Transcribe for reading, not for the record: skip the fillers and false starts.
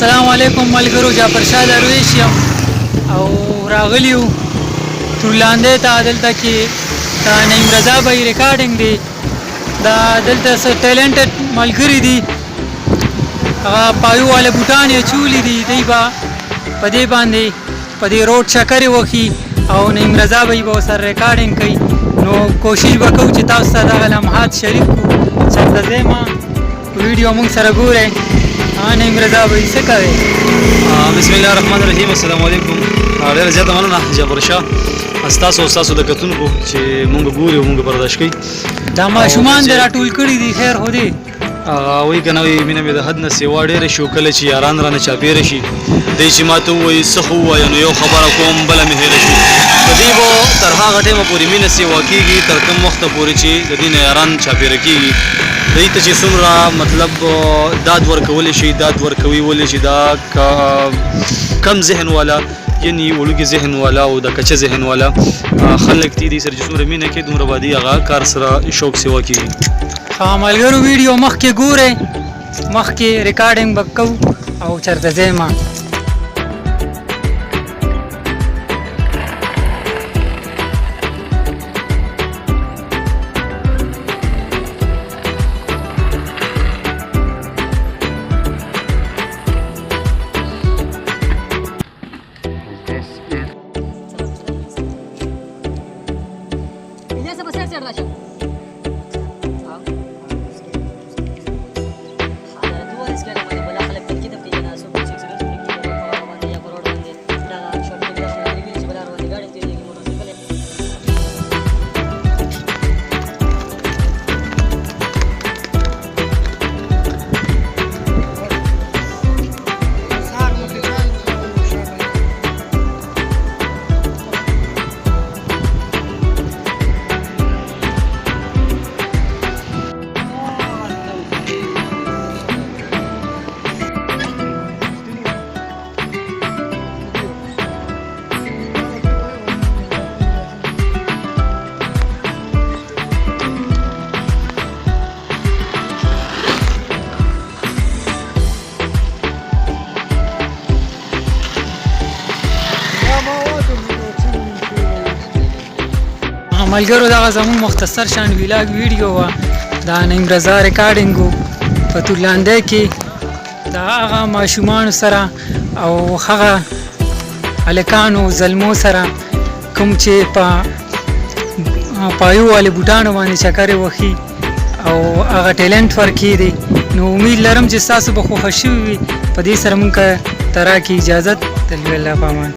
السلام علیکم ملګرو، جعفر شاه درویش یم او راغلی یو تورلاندې ته. دلته کې د نعیم رضا بھائی ریکارډینګ دی. دا دلته څه ټیلنټډ ملګري دي، هغه پایو والا بوټان یې چولی دي. دوی به په دې باندې په دې روډ چکرې وکړي او نعیم رضا بھائی به ورسره ریکارډینګ کوي. نو کوشش به کوو چې تاسو ته دغه لمحات شریک کړو. چېرته ځئ ما ویډیو موږ سره ګورئ. نعیم رضا بھائی څه کوئ؟ بسم الله الرحمن الرحیم. السلام علیکم. ډېره زیاته مننه جعفر شاه ستاسو او ستاسو د کتونکو چې مونږ ګوري او مونږ برداشت کوي. دا ماشومان دې راټول کړي دي، خیر خو دې وایي که نه وایي مینه مې د حد نه سیوا ډېره شي. کله چې یاران رانه چاپېره شي دی چې ما ته ووایي څه خو ووایه نو یو خبره کوم بله مې هېره شي. په دې به تر هغه ټایمه پورې مینه سیوا کېږي تر کوم وخته پورې چې د دې نه یاران چاپېره کېږي. دوی ته چې څومره مطلب داد ورکولی شي، داد ورکوي ولې چې دا کم ذهن والا یعنی وړوکي ذهن والا او د کچه ذهن والا خلک دي دې سره چې څومره مینه کوي دومره به دې هغه کار سره شوق سیوا کېږي. ملګرو ویډیو مخکې ګورئ، مخکې ریکارډینګ به کوو او چېرته ځئ ما ملګرو. دغه زموږ مختصر شان ویلاګ ویډیو وه د نعیم رضا ریکارډینګ و په تورلاندې کې د هغه ماشومانو سره او هغه هلکانو زلمو سره کوم چې په پایو والې بوټانو باندې چکرې وهي او هغه ټیلنټ ورکړي دي. نو امید لرم چې ستاسو به خوښه شوي وي. په دې سره موږ ته راکړي اجازت. تلوي الله په امان.